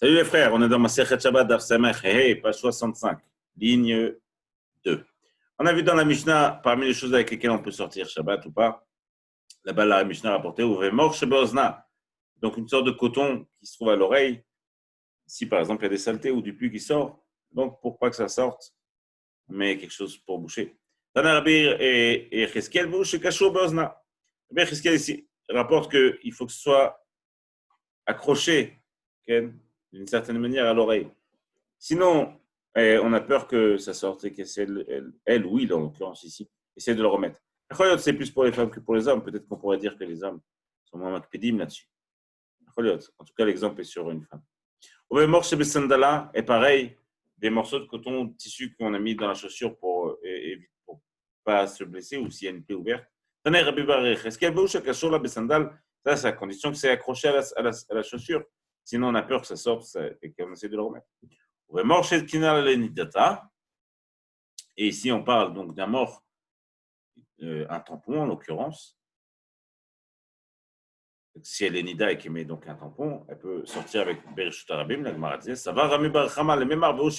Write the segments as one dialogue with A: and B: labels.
A: Salut les frères, on est dans Masechet Shabbat Daf Samech Hei, page 65, ligne 2. On a vu dans la Mishnah, parmi les choses avec lesquelles on peut sortir Shabbat ou pas, là-bas la Mishnah a rapporté Uvemor Shebeozna, donc une sorte de coton qui se trouve à l'oreille, si par exemple il y a des saletés ou du pus qui sort, donc pour pas que ça sorte, mais quelque chose pour boucher. Tana Rabbi et Cheskel bouche Kashur Beozna. Rabbi Cheskel ici rapporte qu'il faut que ce soit accroché, d'une certaine manière à l'oreille. Sinon, on a peur que ça sorte et qu'elle ou il, en l'occurrence ici, essaie de le remettre. C'est plus pour les femmes que pour les hommes. Peut-être qu'on pourrait dire que les hommes sont moins makpedim là-dessus. En tout cas, l'exemple est sur une femme. Au même morceau de sandala est pareil, des morceaux de coton de tissu qu'on a mis dans la chaussure pour pas se blesser ou s'il y a une plaie ouverte. Est-ce qu'elle bouge à sur la sandale? Ça, c'est à condition que c'est accroché à la chaussure. Sinon, on a peur que ça sorte et qu'on essaie de le remettre. Et ici, on parle donc d'un mort, un tampon en l'occurrence. Si elle est nida et qu'elle met donc un tampon, elle peut sortir avec Bereshut Arabim, la Gemara disait, ça va Rami Bar Chama, le même arbre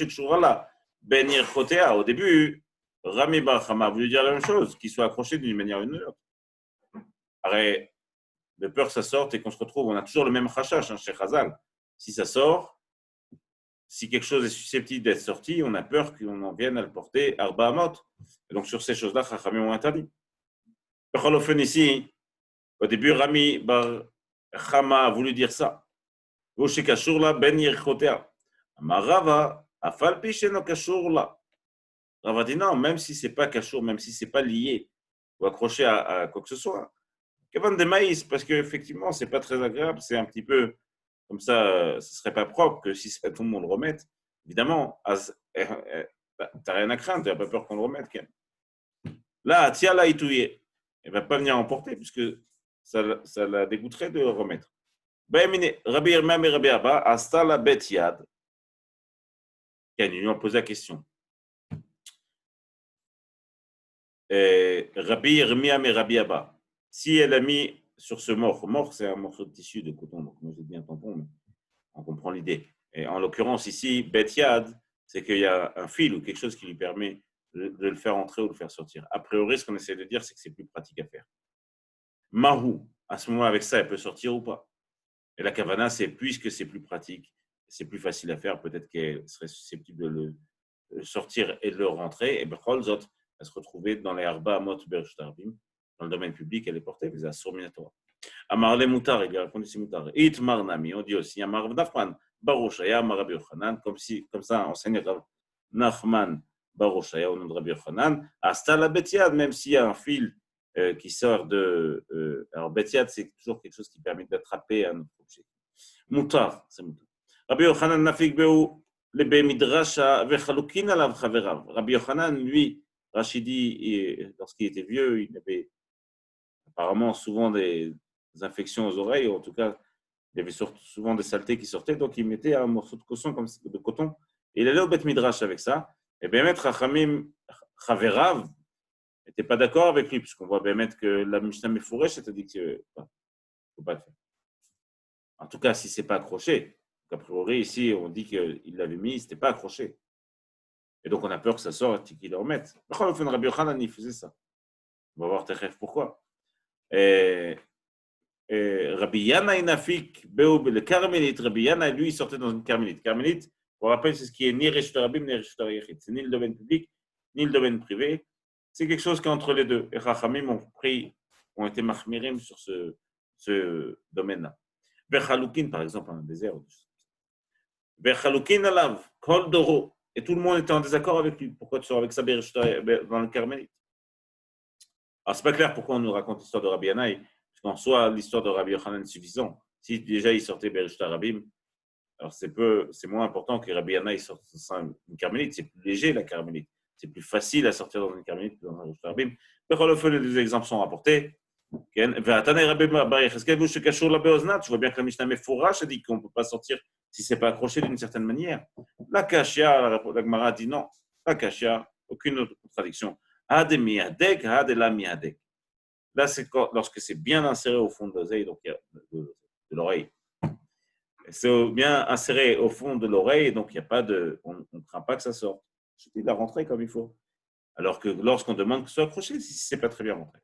A: là, Ben Yerchotea. Au début, Rami Bar Chama voulait dire la même chose, qu'il soit accroché d'une manière ou d'une autre. Arrête, de peur que ça sorte et qu'on se retrouve, on a toujours le même chachash chez Chazal. Si ça sort, si quelque chose est susceptible d'être sorti, on a peur qu'on en vienne à le porter Arba Amot. Et donc sur ces choses-là, Chachamim ont interdit. Ici, au début, Rami Bar Chama a voulu dire ça. Ben Yerchotea. Rava, Afalpi Sheno Kashurla. Rava dit non, même si c'est pas Kashur, même si c'est pas lié ou accroché à quoi que ce soit. Kavan de maïs, parce qu'effectivement, c'est pas très agréable, c'est un petit peu comme ça, ce serait pas propre que si ça tombe, on le remette. Évidemment, t'as rien à craindre, t'as pas peur qu'on le remette. Là, tiens, là, itouye, elle va pas venir emporter puisque ça la dégoûterait de le remettre. Rabbi Irmam et Rabbi Abba, Asta la bet yad. Ils lui ont posé la question. Rabbi Irmam et Rabbi Abba, si elle a mis sur ce mort, c'est un morceau de tissu de coton, donc moi j'ai dit un tampon, mais on comprend l'idée. Et en l'occurrence ici, bet yad, c'est qu'il y a un fil ou quelque chose qui lui permet de le faire entrer ou de le faire sortir. A priori, ce qu'on essaie de dire, c'est que c'est plus pratique à faire. Mahou, à ce moment avec ça, elle peut sortir ou pas. Et la kavana, c'est puisque c'est plus pratique, c'est plus facile à faire, peut-être qu'elle serait susceptible de le sortir et de le rentrer, et Bechol Zot, elle se retrouvait dans les Arba Amot Bereshut Arabim, dans le domaine public, elle est portée, mais à Sourminatora. Amarle Moutar, il a répondu c'est Moutar. It Marnami, on dit aussi, Amar Nachman, Baruchaya, Rabbi Yochanan, comme ça, enseigne Nachman, Baruchaya, au nom de Rabbi Yochanan, Asta la Betiad, même s'il y a un fil qui sort de. Alors, Betiad, c'est toujours quelque chose qui permet d'attraper un autre objet. Moutar, c'est Moutar. Rabbi Yochanan Nafik Beu, le Bemidrasha, Vechalukin alav Chaverav. Rabbi Yochanan, lui, Rachidi, lorsqu'il était vieux, il avait apparemment souvent des infections aux oreilles, ou en tout cas, il y avait souvent des saletés qui sortaient, donc il mettait un morceau de coton, et il allait au Bet Midrash avec ça. Et bien, Maître Rachamim Chaverav n'était pas d'accord avec lui, puisqu'on voit bien mettre que la Mishnah Mefourech, c'est-à-dire qu'il ne faut pas le faire. En tout cas, si ce n'est pas accroché. A priori, ici, on dit qu'il l'avait mis, ce n'était pas accroché. Et donc, on a peur que ça sorte et qu'il le remette. Rabbi Yochanan, il faisait ça. On va voir Techef pourquoi. Rabbi Yana Inafik, le Carmélite, Rabbi Yana, lui, il sortait dans une Carmélite. Carmélite, pour rappel, c'est ce qui est ni Reshut Arabim, ni Reshut Arayachid. C'est ni le domaine public, ni le domaine privé. C'est quelque chose qui est entre les deux. Et Chachamim ont été machmirim sur ce domaine-là. Bechalukin, par exemple, un désert. Bechalukin alav, kol doro. Et tout le monde était en désaccord avec lui. Pourquoi tu sors avec ça dans le Carmélite? Alors, c'est pas clair pourquoi on nous raconte l'histoire de Rabbi Yanaï, parce qu'en soi, l'histoire de Rabbi Yochanan est suffisante. Si déjà il sortait Bereshut Arabim, alors c'est moins important que Rabbi Yanaï sorte une Carmélite. C'est plus léger la Carmélite. C'est plus facile à sortir dans une Carmélite que dans un Bereshut Arabim. Mais quand les deux exemples sont rapportés, tu vois bien que la Mishnah Mefourach a dit qu'on ne peut pas sortir si ce n'est pas accroché d'une certaine manière. La Kashia, la Gemara dit non. La Kashia, aucune autre contradiction. Là, c'est lorsque c'est bien inséré au fond de l'oreille, donc de l'oreille. C'est bien inséré au fond de l'oreille, donc il y a pas de, on ne craint pas que ça sorte. Il suffit de la rentrer comme il faut. Alors que lorsqu'on demande que ce soit accroché, si c'est pas très bien rentré.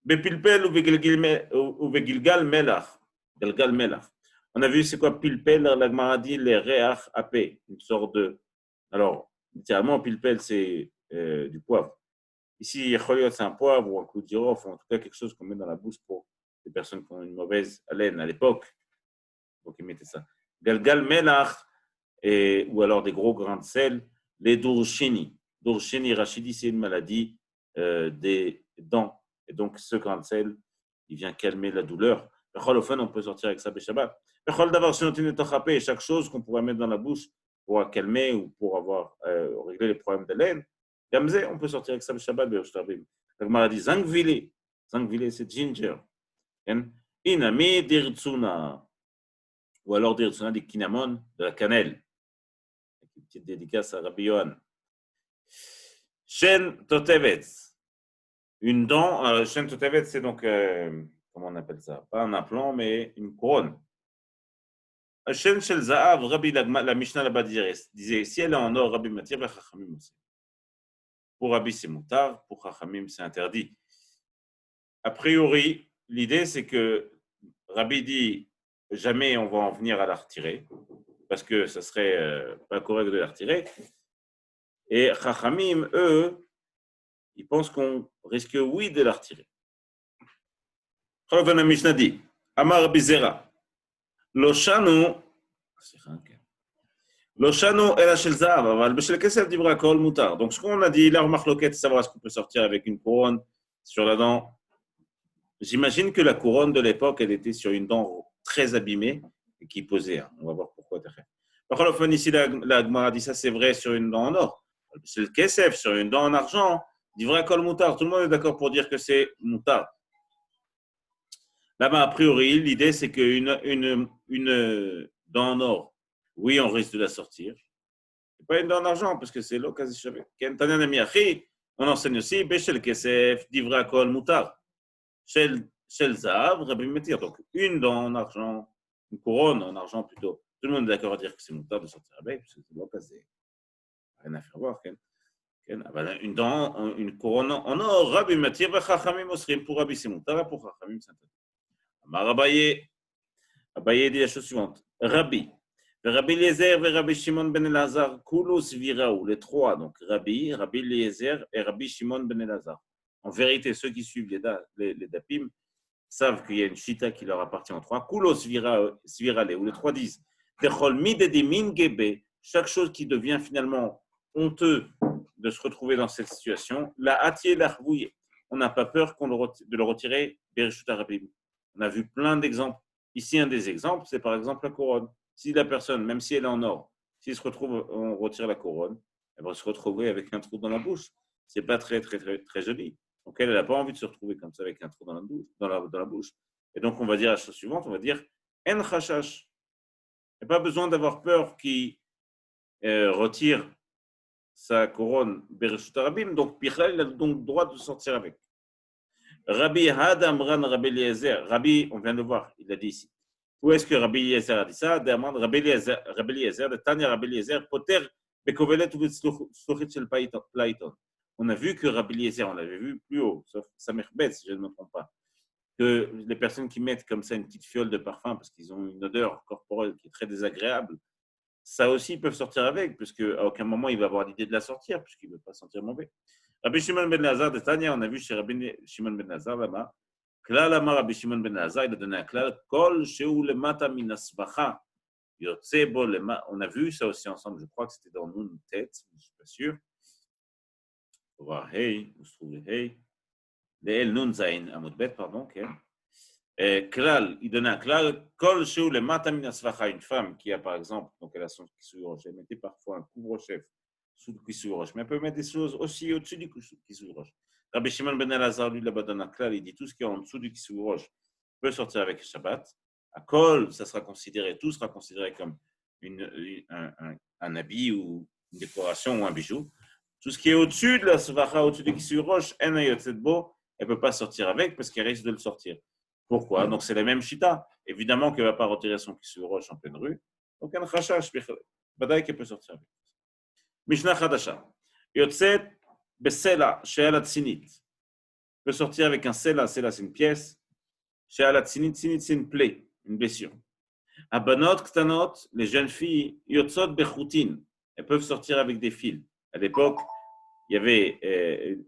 A: Bepilpel ou Begilgal Melach. Galgal Melach. On a vu c'est quoi pilpel, la Gemara dit les reach apé, une sorte de. Alors, littéralement, pilpel, c'est du poivre. Ici, c'est un poivre ou un clou de girofle, ou en tout cas quelque chose qu'on met dans la bouche pour les personnes qui ont une mauvaise haleine à l'époque. Donc, ils mettaient ça. Galgal Melach, ou alors des gros grains de sel, les Dourchini. Dourchini, Rachidi, c'est une maladie des dents. Et donc, ce grain de sel, il vient calmer la douleur. On peut sortir avec ça Shabbat. Chaque chose qu'on pourrait mettre dans la bouche pour calmer ou pour avoir réglé les problèmes d'haleine, on peut sortir avec ça Shabbat. La Gemara dit Zangvile. Zangvile, c'est ginger. Inami dirtsuna. Ou alors dirtsuna des kinamon, de la cannelle. Une petite dédicace à Rabbi Yohan. Shen Totevet. Une dent. Shen Totevet, c'est donc, comment on appelle ça? Pas un implant, mais une couronne. Shen Shel Za'av, Rabbi, la Mishnah là-bas disait, si elle est en or, Rabbi Matir, Chachamim aussi. Pour Rabbi, c'est moutar, pour Chachamim, c'est interdit. A priori, l'idée, c'est que Rabbi dit, jamais on va en venir à la retirer, parce que ça serait pas correct de la retirer. Et Chachamim, eux, ils pensent qu'on risque, oui, de la retirer. La Mishnah dit, Amar Bizera, Loshanu, Loshanu el shel zahav, aval b'shel kesef divra kol mutar. Donc, ce qu'on a dit, la remarque, savoir est-ce qu'on peut sortir avec une couronne sur la dent. J'imagine que la couronne de l'époque, elle était sur une dent très abîmée et qui posait. On va voir pourquoi. Par contre, ici, la Gemara dit ça, c'est vrai sur une dent en or. C'est le kesef, sur une dent en argent, divra kol mutar. Tout le monde est d'accord pour dire que c'est mutar. Là-bas, a priori, l'idée, c'est qu'une dent en or, oui, on risque de la sortir. Et pas une dent en argent, parce que c'est l'occasion. On enseigne aussi, Beshel Kesef, Divra Kol Mutar. Shel Zahav, Rabbi Metir. Donc, une dent en argent, une couronne en argent plutôt. Tout le monde est d'accord à dire que c'est mutar de sortir avec, parce que c'est l'occasion. Rien à faire voir. Une dent, une couronne en or, Rabbi Metir, Chachamim Osrim, pour Rabbi c'est mutar, pour Chachamim c'est interdit. Abaye dit la chose suivante. Rabbi, Rabbi Eliezer et Rabbi Shimon ben Elazar, Koulos Viraou, les trois, donc Rabbi Eliezer et Rabbi Shimon ben Elazar. En vérité, ceux qui suivent les Dapim savent qu'il y a une chita qui leur appartient en trois. Koulos Virale, où les trois disent Techol Midedimin Gebe, chaque chose qui devient finalement honteux de se retrouver dans cette situation, la Atié l'Arvouye. On n'a pas peur de le retirer, Bereshut Rabbi. On a vu plein d'exemples. Ici, un des exemples, c'est par exemple la couronne. Si la personne, même si elle est en or, s'il se retrouve, on retire la couronne, elle va se retrouver avec un trou dans la bouche. C'est pas très, très, très, très joli. Donc, elle n'a pas envie de se retrouver comme ça avec un trou dans la bouche. Et donc, on va dire la chose suivante, on va dire En Chashash. Il n'y a pas besoin d'avoir peur qu'il retire sa couronne Bereshut Rabim. Donc, Pichal, il a donc le droit de sortir avec. Rabbi Hadamran Rabbi Eliezer, Rabbi, on vient de le voir, il a dit ici. Où est-ce que Rabbi Eliezer a dit ça? Rabbi Eliezer, de Tanya Rabbi Eliezer, Poter, Bekovelet ou Sluchit Shel Plaiton. On a vu que Rabbi Eliezer, on l'avait vu plus haut, sauf Samer Bet, si je ne me trompe pas, que les personnes qui mettent comme ça une petite fiole de parfum parce qu'ils ont une odeur corporelle qui est très désagréable, ça aussi ils peuvent sortir avec, puisqu'à aucun moment il va avoir l'idée de la sortir, puisqu'il ne veut pas sentir mauvais. Rabbi Shimon ben Elazar de Tanya, on a vu chez Rabbi Shimon ben Elazar là-bas, Klal Amar Rabbi Shimon ben Elazar, il a donné un klal, Kol Sheu Lemata Min Asvacha, Yotze Bo Lema. On a vu ça aussi ensemble, je crois que c'était dans Nun Tête, je ne suis pas sûr. On va voir Hey, où se trouve le Hey? Le El Nun Zain, Amudbet, pardon, ok. Klal, il donnait un klal, Kol Sheu Lemata Min Asvacha, une femme qui a par exemple, donc elle a son kissouroche, elle mettait parfois un couvre-chef sous le kissouroche, mais elle peut mettre des choses aussi au-dessus du kissouroche. Rabbi Shimon ben Elazar, lui, là-bas, dans un klal, il dit tout ce qui est en dessous du kissouroche peut sortir avec le Shabbat. À Kol, ça sera considéré, tout sera considéré comme un habit ou une décoration ou un bijou. Tout ce qui est au-dessus de la Svacha, au-dessus du kissouroche, elle ne peut pas sortir avec parce qu'elle risque de le sortir. Pourquoi? Donc c'est la même chita. évidemment qu'elle ne va pas retirer son kissou roche en pleine rue. Donc, un chachash, badaï qu'elle peut sortir avec. Mishnah Chadasha. Yotzet besela, she'al tzinit. Peut sortir avec un sela, c'est une pièce. She'al tzinit, tzinit, c'est une plaie, une blessure. Abanot, ktanot, les jeunes filles, yotzot bechoutin. Elles peuvent sortir avec des fils. À l'époque, il y avait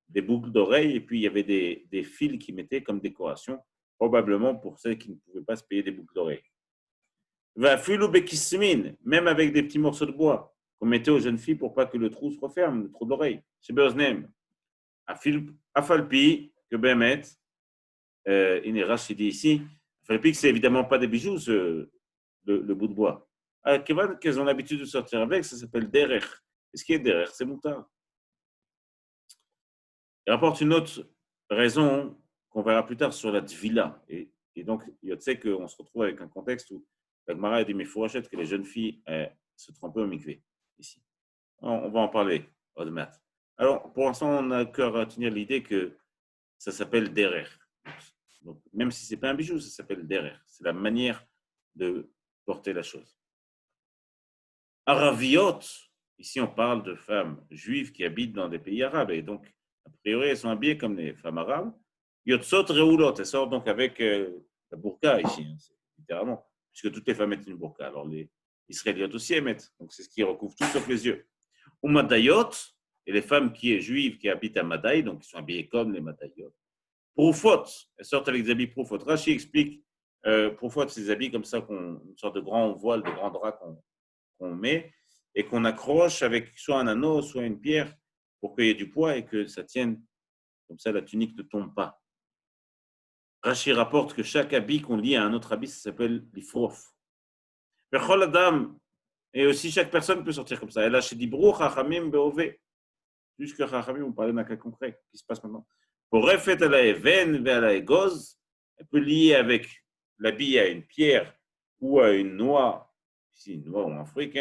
A: des boucles d'oreilles et puis il y avait des fils qui mettaient comme décoration, probablement pour celles qui ne pouvaient pas se payer des boucles d'oreilles. Même avec des petits morceaux de bois qu'on mettait aux jeunes filles pour pas que le trou se referme, le trou d'oreille. C'est Berznem. Afalpi, que Behemet, Inérash dit ici, Afalpi que c'est évidemment pas des bijoux, le bout de bois. Qu'elles ont l'habitude de sortir avec, ça s'appelle Derech. Et ce qui est Derech, c'est Moutar. Il rapporte une autre raison qu'on verra plus tard sur la Tvila. Et donc, il sait qu'on se retrouve avec un contexte où la Gemara a dit, mais il faut que les jeunes filles se trompent au mikvé, ici. On va en parler, Odmat. Alors, pour l'instant, on n'a qu'à retenir l'idée que ça s'appelle Derer. Donc, même si ce n'est pas un bijou, ça s'appelle Derer. C'est la manière de porter la chose. Araviot, ici on parle de femmes juives qui habitent dans des pays arabes, et donc, a priori, elles sont habillées comme les femmes arabes. Yotzot reoulot, elles sortent donc avec la burqa ici, hein, littéralement, puisque toutes les femmes mettent une burqa. Alors, les Israélites aussi émettent, donc c'est ce qui recouvre tout sauf les yeux. Ou Madayot, et les femmes qui sont juives qui habitent à Madaï, donc qui sont habillées comme les Madayot. Proufot, elles sortent avec des habits proufot. Rashi explique, proufot, c'est des habits comme ça, une sorte de grand voile, de grand drap qu'on met et qu'on accroche avec soit un anneau, soit une pierre pour qu'il y ait du poids et que ça tienne, comme ça la tunique ne tombe pas. Rashi rapporte que chaque habit qu'on lie à un autre habit, ça s'appelle l'ifrof. Bechol Adam, et aussi chaque personne peut sortir comme ça. Elle a chez Dibrou, Chachamim, Beové. Jusque Chachamim, on parlait d'un cas concret qui se passe maintenant. Pour refait à la Even, à la Egoz, elle peut lier avec l'habit à une pierre ou à une noix, ici une noix ou un fruit,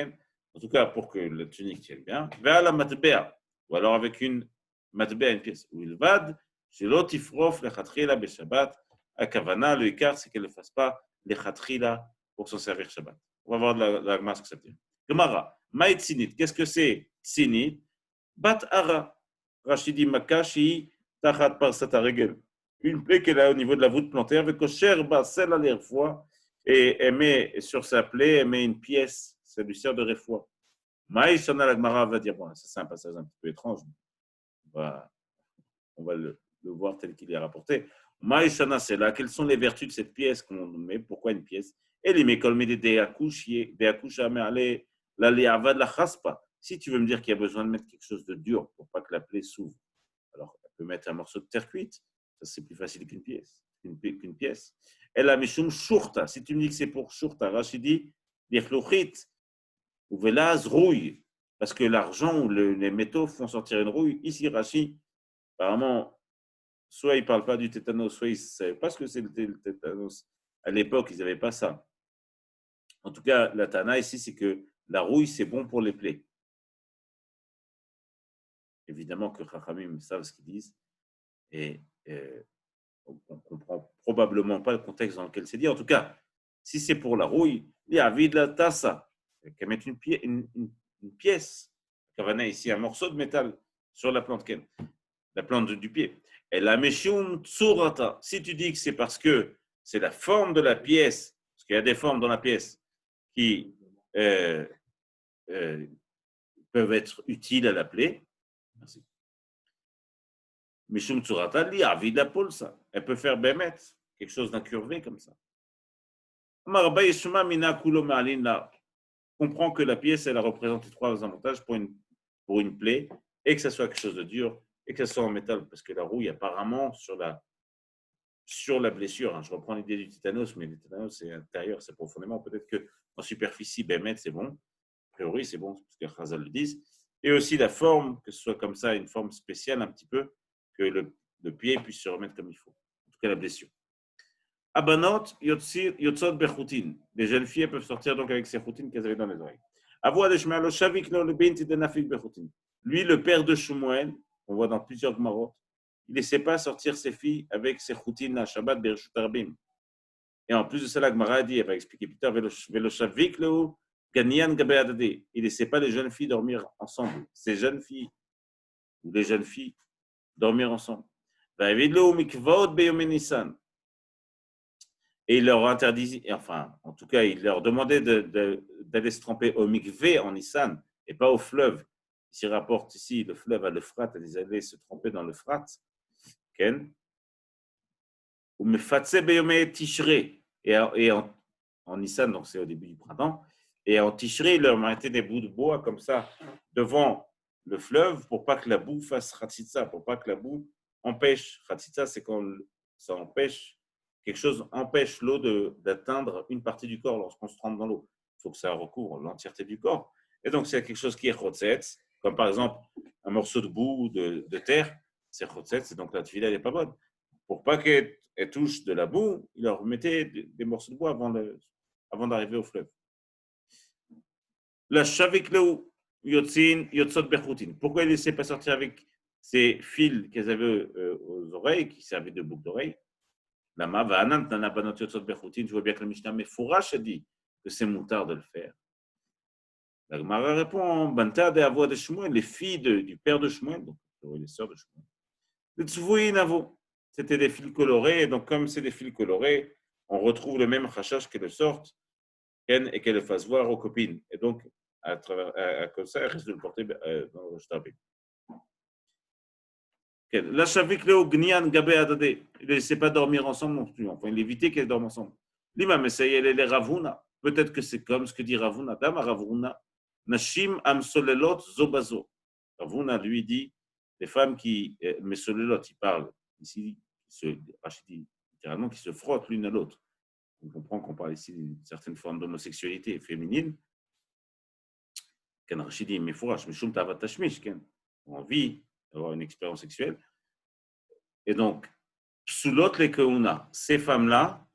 A: en tout cas pour que la tunique tienne bien, vers la matbea, ou alors avec une matbea, une pièce, où il vade, chez l'otifrof, le khatrila, be Shabbat, à Kavana, le écart, c'est qu'elle ne fasse pas les khatrila pour s'en servir Shabbat. On va voir de la Gemara ce que ça veut dire. Gemara, maït tzinit, qu'est-ce que c'est tzinit? Bat ara, Rachidi makashi, tachat par sataregel. Une plaie qu'elle a au niveau de la voûte plantaire, avec kosher, celle à l'air fois, et elle met sur sa plaie, elle met une pièce, ça lui sert de réfoua. Maïshana la Gemara va dire, bon, ça c'est un passage un petit peu étrange, on va le voir tel qu'il est rapporté. Maïshana, c'est là, quelles sont les vertus de cette pièce qu'on met? Pourquoi une pièce? Et les mécoles met des accouches, mais allez, la léava de la chaspa. Si tu veux me dire qu'il y a besoin de mettre quelque chose de dur pour pas que la plaie s'ouvre, alors elle peut mettre un morceau de terre cuite, ça c'est plus facile qu'une pièce. Et la mishum shurta, si tu me dis que c'est pour shurta, Rachidi, l'irchlouchit, ou velaz, rouille, parce que l'argent ou les métaux font sortir une rouille. Ici, Rachi, apparemment, soit il ne parle pas du tétanos, soit il ne savait pas ce que c'est le tétanos. À l'époque, ils n'avaient pas ça. En tout cas, la Tana ici, c'est que la rouille, c'est bon pour les plaies. Évidemment que Chachamim savent ce qu'ils disent et on ne comprend probablement pas le contexte dans lequel c'est dit. En tout cas, si c'est pour la rouille, il y a vide la tassa, qu'elle mette une pièce, Kavana ici, un morceau de métal sur la plante du pied. Et la meshum tsurata, si tu dis que c'est parce que c'est la forme de la pièce, parce qu'il y a des formes dans la pièce qui peuvent être utiles à la plaie. Merci. Mishum Tsurata, li avid la pulsa. Elle peut faire bémet, quelque chose d'incurvé comme ça. Comprend que la pièce, elle a représenté trois avantages pour une plaie, et que ça soit quelque chose de dur, et que ça soit en métal, parce que la rouille, apparemment, sur la blessure, hein, je reprends l'idée du tétanos, mais le tétanos, c'est intérieur, c'est profondément. Peut-être qu'en superficie, bémet, c'est bon. A priori, c'est bon, parce que Chazal le disent. Et aussi la forme, que ce soit comme ça, une forme spéciale un petit peu, que le pied puisse se remettre comme il faut. En tout cas, la blessure. Abanot, yotzot bechoutin. Les jeunes filles peuvent sortir donc avec ces choutines qu'elles avaient dans les oreilles. Lui, le père de Shmuel, on voit dans plusieurs Gemarot, il ne laissait pas sortir ses filles avec ses choutines à Shabbat Bereshut Arbim. Et en plus de ça, la Gemara a dit, elle va expliquer plus tard, Veloshavik leu ganyan gabe adade. Il ne laissait pas les jeunes filles dormir ensemble. Ces jeunes filles, ou les jeunes filles, dormir ensemble. Vavidlo mikvot beyom Nissan. Et il leur interdisait, enfin, en tout cas, il leur demandait d'aller se tremper au mikvé en Nissan et pas au fleuve. S'il rapporte ici le fleuve à l'Euphrate, ils allaient se tremper dans l'Euphrate. Ken. Ou mefatse beyom Tishré. Et en Nissan, donc c'est au début du printemps. Et en Tishré, il leur mettait des bouts de bois comme ça devant le fleuve pour pas que la boue fasse khatsitsa, pour pas que la boue empêche. Khatsitsa, c'est quand ça empêche. Quelque chose empêche l'eau d'atteindre une partie du corps lorsqu'on se trempe dans l'eau. Il faut que ça recouvre l'entièreté du corps. Et donc, c'est quelque chose qui est chotzetz, comme par exemple un morceau de boue ou de terre, c'est chotzetz, et donc la tefila n'est pas bonne. Pour pas qu'elle touche de la boue, il leur mettait des morceaux de bois avant d'arriver au fleuve. La shavikleu yotzot bechoutin. Pourquoi il ne laissait pas sortir avec ces fils qu'elles avaient aux oreilles, qui servaient de boucle d'oreille? Je vois bien que le Mishnah Mefourash a dit que c'est moutard de le faire. La Gemara répond, Banta de Avoua de Shmuel, les filles du père de Shmuel, donc les sœurs de Shmuel. Le Tzvouïn Avo, c'était des fils colorés, et donc comme c'est des fils colorés, on retrouve le même chachash qu'elle sorte et qu'elle le fasse voir aux copines. Et donc, à cause de ça, elle risque de le porter dans le shtabé. La Shavik Leo Gnian Gabe Adade, il ne laissait pas dormir ensemble non plus, enfin, il évitait qu'elles dorment ensemble. Lima Messayel et les Ravuna, peut-être que c'est comme ce que dit Ravuna, Dama Ravuna, Nashim Amsolelot Zobazo. Ravuna lui dit, les femmes qui, Mesolelot, il parle ici, Rachidi, littéralement, qui se frottent l'une à l'autre. On comprend qu'on parle ici d'une certaine forme d'homosexualité féminine. Quand Rachidi, mais fourrage, mais Shum Tavat Tashmish, envie d'avoir une expérience sexuelle. Et donc, Psulot les Keuna, ces femmes-là,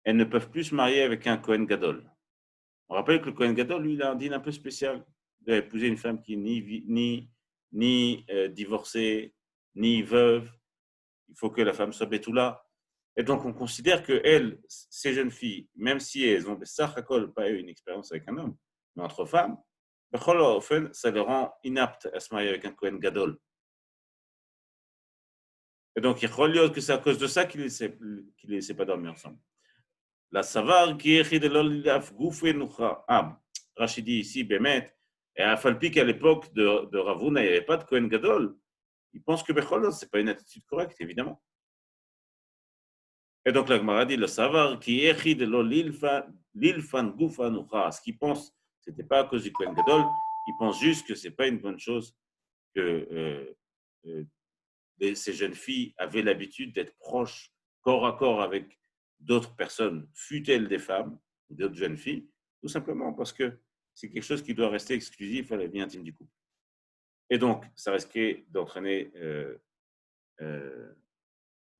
A: elles ne peuvent plus se marier avec un Kohen Gadol. On rappelle que le Kohen Gadol, lui, il a un dîne un peu spécial d'épouser une femme qui est ni divorcée, ni veuve. Il faut que la femme soit Betula. Et donc, on considère que elles, ces jeunes filles, même si elles ont pas eu une expérience avec un homme, mais entre femmes, ça les rend inaptes à se marier avec un Kohen Gadol. Et donc, il faut dire que c'est à cause de ça qu'il ne les laissait pas dormir ensemble. La savar qui est de l'olaf goufé noucha. Ah, Rachidi ici, Bémet, et à Falpi qu'à l'époque de Ravuna, il n'y avait pas de Kohen Gadol. Il pense que Becholot, ce n'est pas une attitude correcte, évidemment. Et donc, la Gemara dit, le savar qui est de l'ilfan goufa noucha. Ce qu'il pense, ce n'était pas à cause du Kohen Gadol, il pense juste que ce n'est pas une bonne chose que ces jeunes filles avaient l'habitude d'être proches, corps à corps avec d'autres personnes, fût-elles des femmes, ou d'autres jeunes filles, tout simplement parce que c'est quelque chose qui doit rester exclusif à la vie intime du couple. Et donc, ça risquait d'entraîner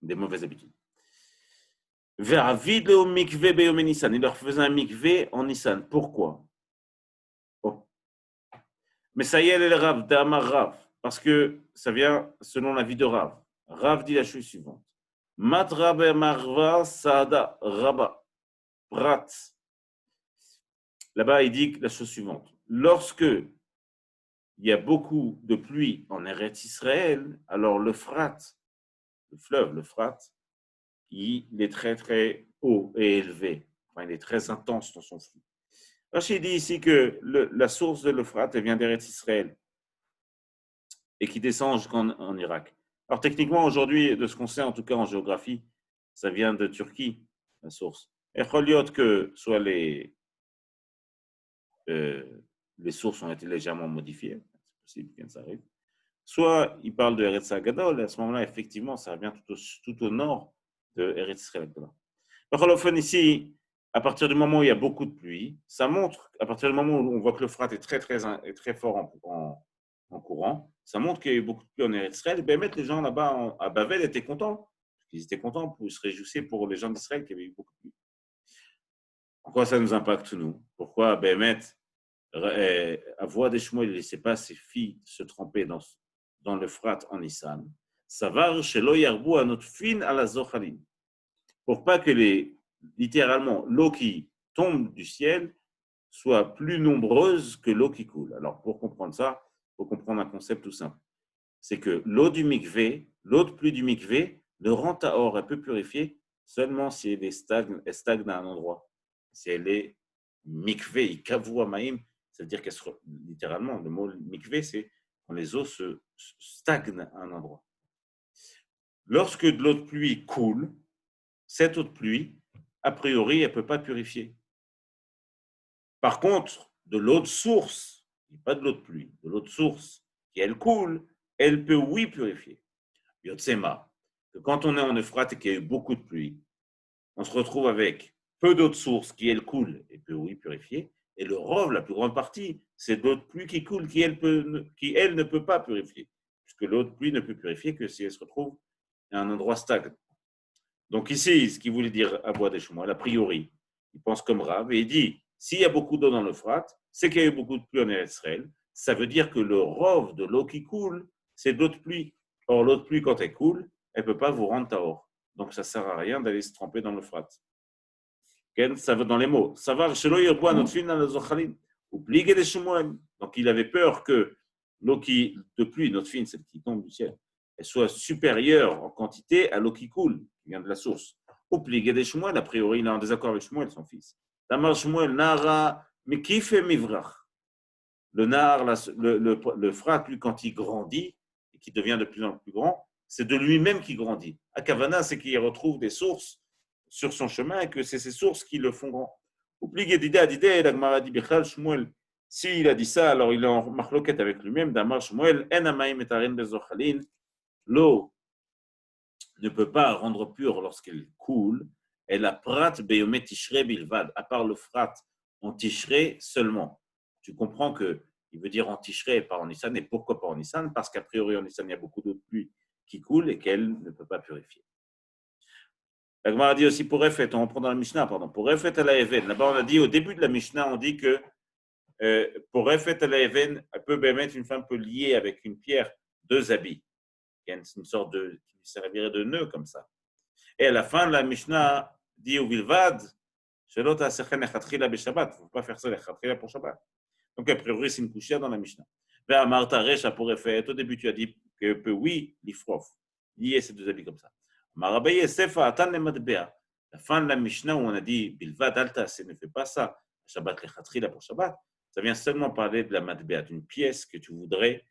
A: des mauvaises habitudes. Il leur faisait un mikvé en Nissan. Pourquoi? Mais ça y est, le Rav, d'Amar Rav, parce que ça vient selon la vie de Rav. Rav dit la chose suivante. Matrabe Marva Saada Rabba Prat. Là-bas, il dit la chose suivante. Lorsque il y a beaucoup de pluie en Eretz Israël, alors le fleuve, le Frat, il est très très haut et élevé. Enfin, il est très intense dans son flux. Rachid dit ici que la source de l'Euphrate vient d'Eretz Israël et qui descend jusqu'en Irak. Alors techniquement, aujourd'hui, de ce qu'on sait, en tout cas en géographie, ça vient de Turquie, la source. Et Choliot que soit les sources ont été légèrement modifiées, c'est possible que ça arrive. Soit il parle de Eretz Hagadol, et à ce moment-là, effectivement, ça vient tout au nord de Eretz Israël. Par contre, ici, à partir du moment où il y a beaucoup de pluie, ça montre, à partir du moment où on voit que le Frat est très fort en courant, ça montre qu'il y a eu beaucoup de pluie en Eretz Israël. Et bien, mettre les gens là-bas à Bavel étaient contents. Ils étaient contents, ils se réjouissaient pour les gens d'Israël qui avaient eu beaucoup de pluie. Pourquoi ça nous impacte, nous? Pourquoi Bémet, à voix des Shmuel, il ne laissait pas ses filles se tremper dans le Frat en Nissan? Savar shelo yarbu anot fin à la zochalim. Pour pas que les littéralement, l'eau qui tombe du ciel soit plus nombreuse que l'eau qui coule. Alors, pour comprendre ça, il faut comprendre un concept tout simple. C'est que l'eau du mikvé, l'eau de pluie du mikvé, le rend tahor, elle peut purifier seulement si elle stagne à un endroit. Si elle est mikvé, ikavu maïm, c'est-à-dire qu'elle se, littéralement, le mot mikvé, c'est quand les eaux se stagnent à un endroit. Lorsque de l'eau de pluie coule, cette eau de pluie, a priori, elle ne peut pas purifier. Par contre, de l'eau de source, pas de l'eau de pluie, de l'eau de source, qui elle coule, elle peut oui purifier. Yotsema, que quand on est en Euphrate et qu'il y a eu beaucoup de pluie, on se retrouve avec peu d'eau de source qui elle coule et peut oui purifier, et le rov, la plus grande partie, c'est de l'eau de pluie qui coule, qui elle ne peut pas purifier, puisque l'eau de pluie ne peut purifier que si elle se retrouve à un endroit stagne. Donc ici, ce qu'il voulait dire à Bois des Choumois, a priori, il pense comme Rav et il dit, s'il y a beaucoup d'eau dans l'Euphrate, c'est qu'il y a eu beaucoup de pluie en Israël. Ça veut dire que le rov de l'eau qui coule, c'est de l'eau de pluie. Or, l'eau de pluie, quand elle coule, elle ne peut pas vous rendre tahor. Donc, ça ne sert à rien d'aller se tremper dans l'Euphrate. Ça veut dans les mots. Savoir chez l'Oyerbois, notre fille dans le Zochalim. Oubliez des Choumoim. Donc, il avait peur que l'eau de pluie, notre fille, celle qui tombe du ciel, elle soit supérieure en quantité à l'eau qui coule, qui vient de la source. Au plié des Shmuel, a priori, il est en désaccord avec Shmuel, son fils. Tamar Shmuel, Nara, mais qui fait Mivrach? Le Nar, le Frat, lui, quand il grandit, et qui devient de plus en plus grand, c'est de lui-même qui grandit. À Kavana, c'est qu'il retrouve des sources sur son chemin et que c'est ces sources qui le font grand. Au plié d'idée, la Gemara dit Bechal Shmuel. S'il a dit ça, alors il est en marloquette avec lui-même. Damar Shmuel, En Amaim et Arin Bezochalin. L'eau ne peut pas rendre pure lorsqu'elle coule. Et la prat beyomet tishrei bilvad, à part le frat en tishrei seulement. Tu comprends que il veut dire en tishrei et pas en Nissan. Et pourquoi pas en Nissan? Parce qu'a priori en Nissan, il y a beaucoup d'eau de pluie qui coule et qu'elle ne peut pas purifier. La Gemara dit aussi pour Efet, on reprend dans la Mishnah, pardon. Pour Efet à la Even, là-bas on a dit au début de la Mishnah, on dit que pour Efet à la Even, une femme peut lier avec une pierre 2 habits. Il y a une sorte de, qui servirait de nœud comme ça. Et à la fin de la Mishnah, dit au Vilvad, il ne faut pas faire ça pour Shabbat. Donc, a priori, c'est une couchière dans la Mishnah. Au début, tu as dit que oui, l'ifrof, lier ces 2 habits comme ça. La fin de la Mishnah où on a dit Bilvad alta, ne fais pas ça, Shabbat lechatchila pour Shabbat, ça vient seulement parler de la matbea, d'une pièce que tu voudrais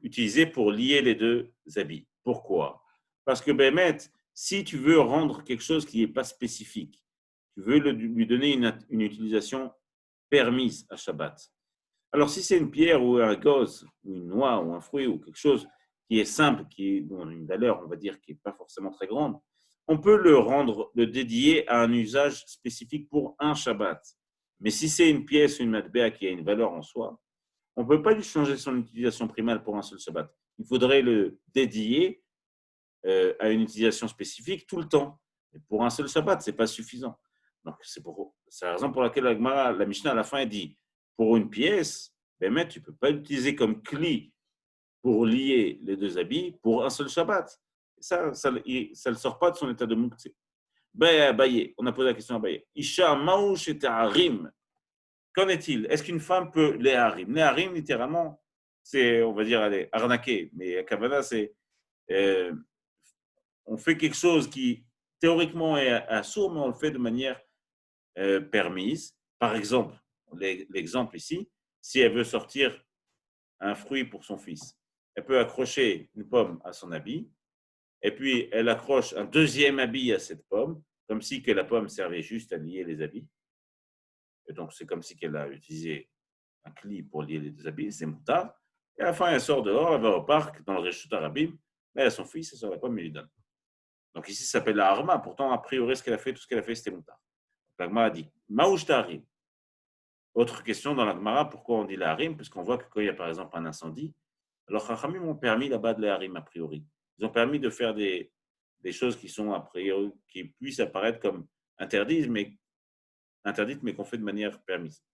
A: utilisé pour lier les 2 habits. Pourquoi? Parce que Bémet, si tu veux rendre quelque chose qui n'est pas spécifique, tu veux lui donner une utilisation permise à Shabbat. Alors si c'est une pierre ou un gauze, ou une noix, ou un fruit, ou quelque chose qui est simple, qui est dont une valeur, on va dire, qui n'est pas forcément très grande, on peut le dédier à un usage spécifique pour un Shabbat. Mais si c'est une pièce, une matbea qui a une valeur en soi, on ne peut pas lui changer son utilisation primale pour un seul Shabbat. Il faudrait le dédier à une utilisation spécifique tout le temps. Et pour un seul Shabbat, ce n'est pas suffisant. Donc, c'est la raison pour laquelle la Mishnah, à la fin, elle dit, pour une pièce, ben, tu ne peux pas l'utiliser comme cli pour lier les 2 habits pour un seul Shabbat. Ça ne sort pas de son état de mouktsé. Baye, on a posé la question à Baye. Isha maouch et harim. Qu'en est-il? Est-ce qu'une femme peut les harim? Les harim, littéralement, c'est, on va dire, aller arnaquer. Mais à Kavana, c'est on fait quelque chose qui, théoriquement, est assourd, mais on le fait de manière permise. Par exemple, l'exemple ici, si elle veut sortir un fruit pour son fils, elle peut accrocher une pomme à son habit, et puis elle accroche un 2e habit à cette pomme, comme si que la pomme servait juste à lier les habits. Et donc, c'est comme si qu'elle a utilisé un cli pour lier les 2 habits, c'est moutard. Et à la fin, elle sort dehors, elle va au parc, dans le Reshut Arabim, elle a son fils, elle sort la pomme et lui donne. Donc ici, ça s'appelle la harma. Pourtant, a priori, tout ce qu'elle a fait, c'était moutard. La Gemara dit, Maouch Taharim. Autre question dans la Gemara, pourquoi on dit la harim? Parce qu'on voit que quand il y a par exemple un incendie, alors Chachamim ont permis là-bas de la harim a priori. Ils ont permis de faire des choses qui sont a priori, qui puissent apparaître comme interdites, mais qu'on fait de manière permise.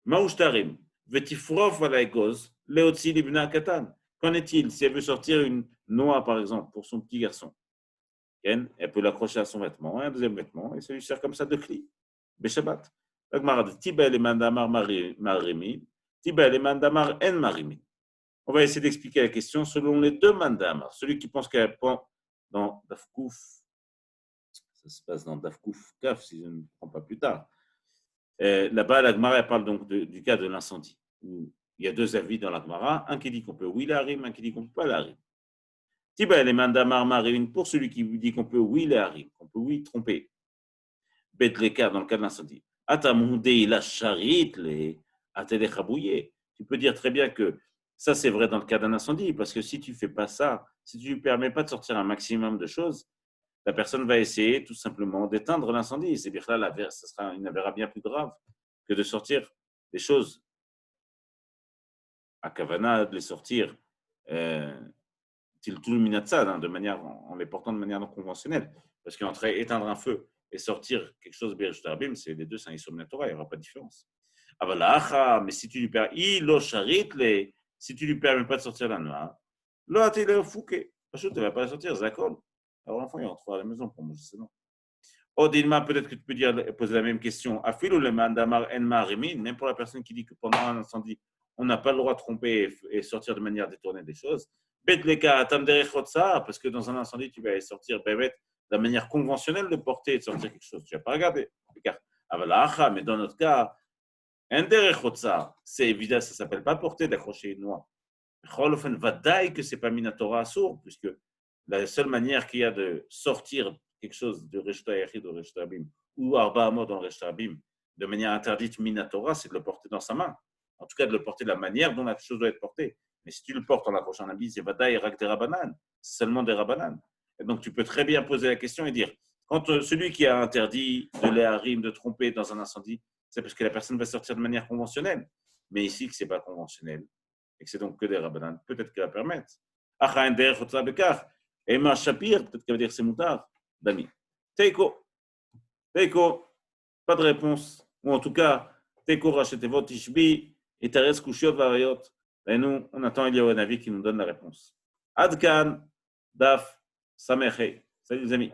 A: Maouch Taharim. Vetifrof alaïgoz, leotzi libna katan. Qu'en est-il si elle veut sortir une noix, par exemple, pour son petit garçon? Elle peut l'accrocher à son vêtement, un deuxième vêtement, et ça lui sert comme ça de cli. Beshabbat. La Gemara dit Tiba le mandamar marimin, Tiba le mandamar en marimin. On va essayer d'expliquer la question selon les deux mandamar. Celui qui pense qu'elle prend dans Dafkouf, ça se passe dans Dafkouf Kaf, si je ne me trompe pas plus tard. Là-bas, la Gemara parle donc du cas de l'incendie. Où il y a deux avis dans la Gemara, un qui dit qu'on peut oui l'arim, un qui dit qu'on ne peut pas l'arim. Tiba le mandamar marimin, pour celui qui dit qu'on peut oui l'arim, qu'on peut oui tromper. Betleka, dans le cas de l'incendie. Tu peux dire très bien que ça, c'est vrai dans le cas d'un incendie, parce que si tu ne fais pas ça, si tu ne lui permets pas de sortir un maximum de choses, la personne va essayer tout simplement d'éteindre l'incendie. C'est-à-dire que là, ça sera une avéra bien plus grave que de sortir des choses à Kavana, de les sortir de manière, en les portant de manière non conventionnelle. Parce qu'entre éteindre un feu et sortir quelque chose de Berish Tarbim, c'est les deux, c'est un Yisur Torah, il n'y aura pas de différence. Mais si tu lui permets, si tu lui permets pas de sortir la noix, là, tu es fouqué. Tu ne vas pas la sortir, d'accord. Alors l'enfant, il rentre à la maison pour manger, c'est non. Odilma, peut-être que tu peux poser la même question. Afilou le mandamar en marimin, même pour la personne qui dit que pendant un incendie, on n'a pas le droit de tromper et sortir de manière détournée des choses. Parce que dans un incendie, tu vas sortir de la manière conventionnelle de porter et de sortir quelque chose. Tu n'as pas regardé. Mais dans notre cas, c'est évident, ça ne s'appelle pas porter, d'accrocher une noix. Que ce n'est pas Minatora sourd, puisque la seule manière qu'il y a de sortir quelque chose de Reshta Yachid ou Reshta Abim, ou Arba Amod dans Reshta Abim, de manière interdite Minatora, c'est de le porter dans sa main. En tout cas, de le porter de la manière dont la chose doit être portée. Mais si tu le portes en accrochant un habit, c'est Vadaï Rak des Rabanan, c'est seulement des Rabanan. Et donc, tu peux très bien poser la question et dire, quand celui qui a interdit de l'Eharim, de tromper dans un incendie, c'est parce que la personne va sortir de manière conventionnelle. Mais ici, que ce n'est pas conventionnel, et que c'est donc que des Rabanan, peut-être qu'elle va permettre. Et ma Shapir, peut-être qu'elle va dire c'est moutard, Dami. Teiko, pas de réponse. Ou en tout cas, Teiko Rachetevot Ishbi, et Teres Kushiot Variot. Et nous, on attend Eliyahu Hanavi qui nous donne la réponse. Adkan, Daf, Sameche. Salut les amis.